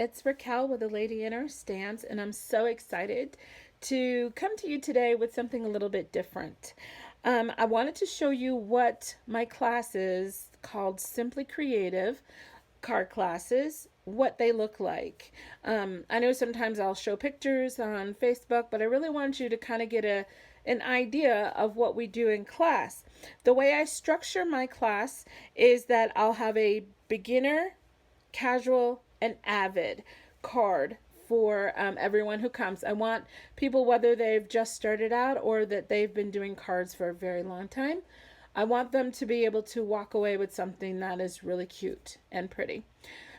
it's Raquel with A Lady in Our Stance, and I'm so excited to come to you today with something a little bit different. I wanted to show you what my classes called Simply Creative card classes, what they look like. I know sometimes I'll show pictures on Facebook, but I really want you to kind of get an idea of what we do in class. The way I structure my class is that I'll have a beginner, casual, and avid card for everyone who comes. I want people, whether they've just started out or that they've been doing cards for a very long time, I want them to be able to walk away with something that is really cute and pretty.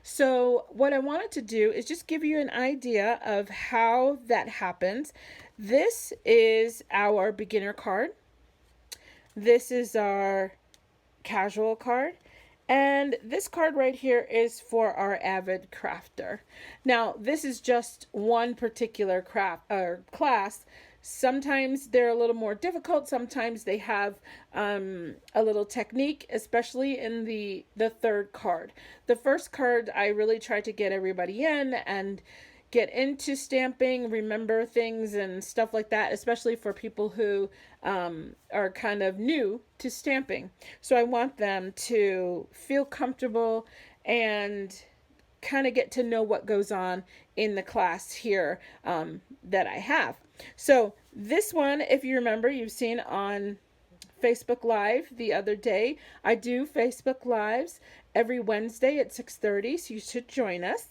So, what I wanted to do is just give you an idea of how that happens. This is our beginner card. This is our casual card. And this card right here is for our avid crafter. Now, this is just one particular craft or class. Sometimes they're a little more difficult. Sometimes they have a little technique, especially in the third card. The first card, I really try to get everybody in and get into stamping, remember things and stuff like that, especially for people who are kind of new to stamping. So I want them to feel comfortable and kind of get to know what goes on in the class here that I have. So this one, if you remember, you've seen on Facebook Live the other day. I do Facebook Lives every Wednesday at 6:30, so you should join us.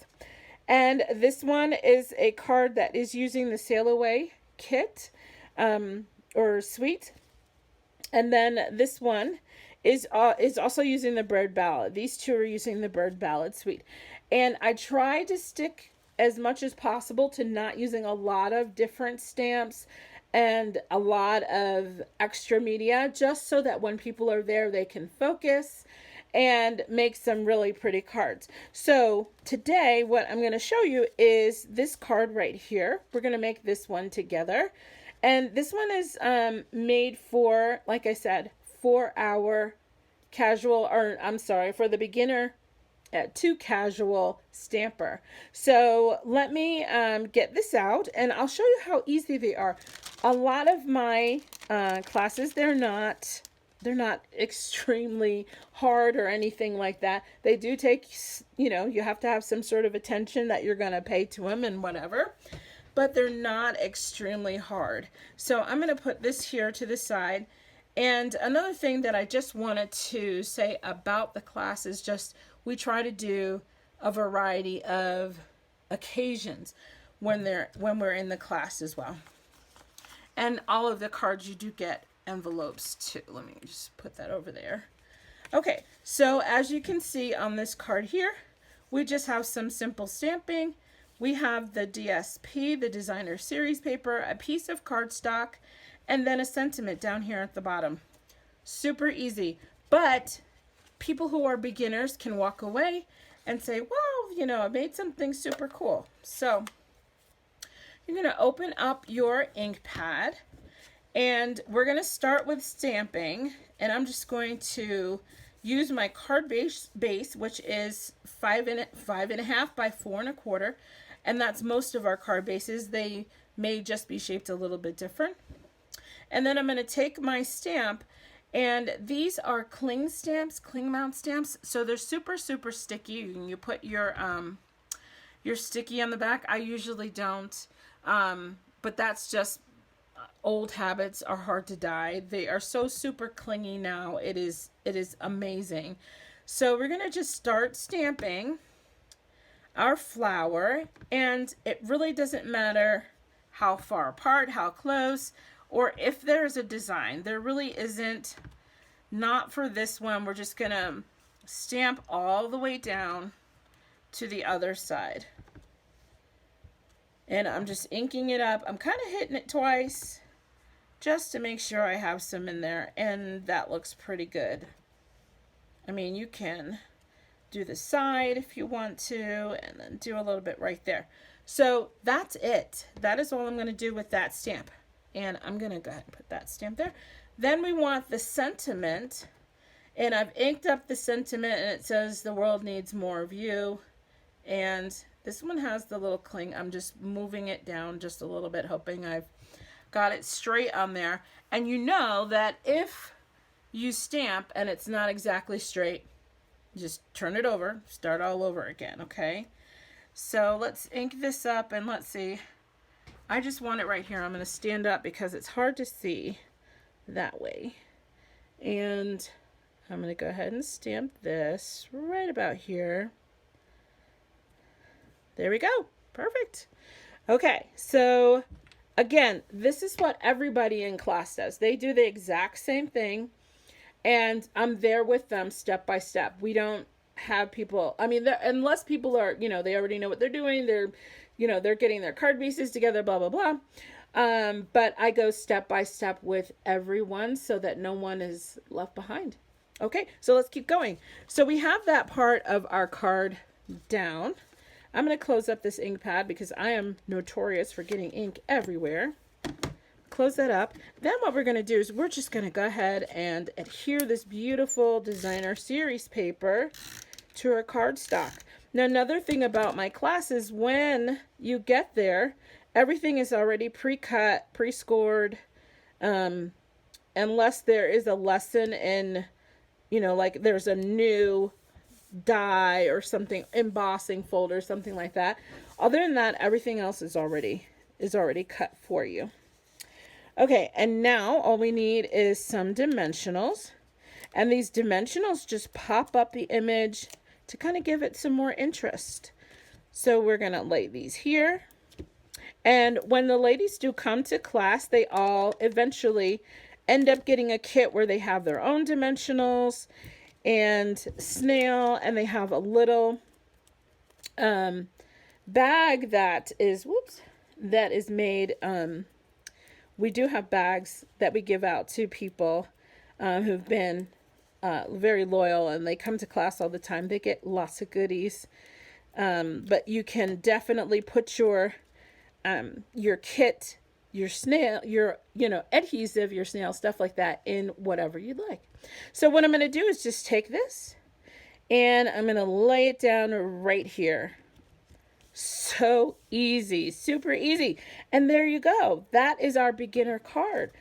And this one is a card that is using the Sail Away kit or suite. And then this one is also using the Bird Ballad. These two are using the Bird Ballad suite. And I try to stick as much as possible to not using a lot of different stamps and a lot of extra media, just so that when people are there, they can focus and make some really pretty cards. So today what I'm going to show you is this card right here. We're going to make this one together. And this one is made for, like I said, for our casual, or I'm sorry, for the beginner to casual stamper. So let me get this out and I'll show you how easy they are. A lot of my classes, they're not extremely hard or anything like that. They do take, you have to have some sort of attention that you're going to pay to them and whatever, but they're not extremely hard. So I'm going to put this here to the side. And another thing that I just wanted to say about the class is just we try to do a variety of occasions when we're in the class as well. And all of the cards, you do get envelopes too. Let me just put that over there. Okay, so as you can see on this card here, we just have some simple stamping. We have the DSP, the designer series paper, a piece of cardstock, and then a sentiment down here at the bottom. Super easy, but people who are beginners can walk away and say, wow, I made something super cool. So you're going to open up your ink pad. And we're going to start with stamping, and I'm just going to use my card base, which is 5.5 by 4.25, and that's most of our card bases. They may just be shaped a little bit different. And then I'm going to take my stamp, and these are cling stamps, cling mount stamps, so they're super, super sticky. You put your sticky on the back. I usually don't, but that's just old habits are hard to die. They are so super clingy now. It is amazing. So we're going to just start stamping our flower, and it really doesn't matter how far apart, how close, or if there's a design. There really isn't. Not for this one. We're just going to stamp all the way down to the other side. And I'm just inking it up. I'm kind of hitting it twice just to make sure I have some in there, and that looks pretty good. I mean, you can do the side if you want to, and then do a little bit right there. So that's it. That is all I'm going to do with that stamp. And I'm going to go ahead and put that stamp there. Then we want the sentiment, and I've inked up the sentiment, and it says the world needs more of you. And This one has the little cling. I'm just moving it down just a little bit, hoping I've got it straight on there. And you know that if you stamp and it's not exactly straight, just turn it over, start all over again, okay? So let's ink this up and let's see. I just want it right here. I'm going to stand up because it's hard to see that way. And I'm going to go ahead and stamp this right about here. There we go. Perfect. Okay, so again, this is what everybody in class does. They do the exact same thing, and I'm there with them step by step. We don't have people, I mean, unless people are, you know, they already know what they're doing. They're, you know, they're getting their card pieces together, blah, blah, blah. But I go step by step with everyone so that no one is left behind. Okay, so let's keep going. So we have that part of our card down. I'm going to close up this ink pad because I am notorious for getting ink everywhere. Close that up. Then what we're going to do is we're just going to go ahead and adhere this beautiful designer series paper to our cardstock. Now, another thing about my class is when you get there, everything is already pre-cut, pre-scored, unless there is a lesson in, you know, like there's a new die or something, embossing folder, something like that. Other than that, everything else is already cut for you. Okay, and now all we need is some dimensionals, and these dimensionals just pop up the image to kind of give it some more interest. So we're gonna lay these here, and when the ladies do come to class, they all eventually end up getting a kit where they have their own dimensionals and snail, and they have a little bag that is, that is made, we do have bags that we give out to people who've been very loyal, and they come to class all the time. They get lots of goodies, but you can definitely put your kit, your snail, your, you know, adhesive, your snail, stuff like that in whatever you'd like. So what I'm going to do is just take this and I'm going to lay it down right here. So easy, super easy. And there you go. That is our beginner card.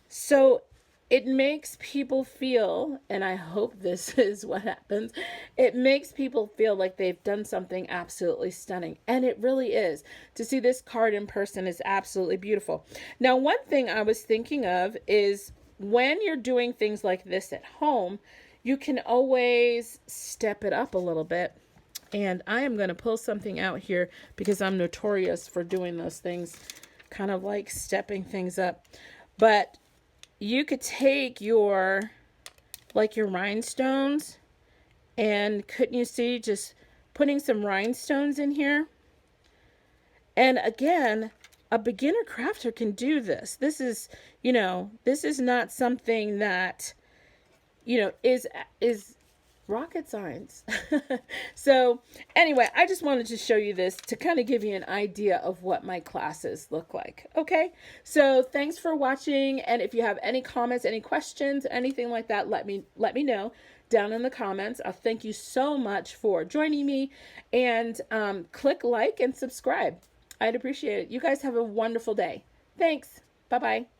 So it makes people feel, and I hope this is what happens, it makes people feel like they've done something absolutely stunning. And it really is. To see this card in person is absolutely beautiful. Now, one thing I was thinking of is when you're doing things like this at home, you can always step it up a little bit. And I am going to pull something out here because I'm notorious for doing those things, kind of like stepping things up. But you could take your, like your rhinestones, and couldn't you see just putting some rhinestones in here? And again, a beginner crafter can do this. This is, you know, this is not something that, you know, is rocket science. So anyway, I just wanted to show you this to kind of give you an idea of what my classes look like. Okay, so thanks for watching, and if you have any comments, any questions, anything like that, let me know down in the comments. Thank you so much for joining me, and click like and subscribe. I'd appreciate it. You guys have a wonderful day. Thanks. Bye-bye.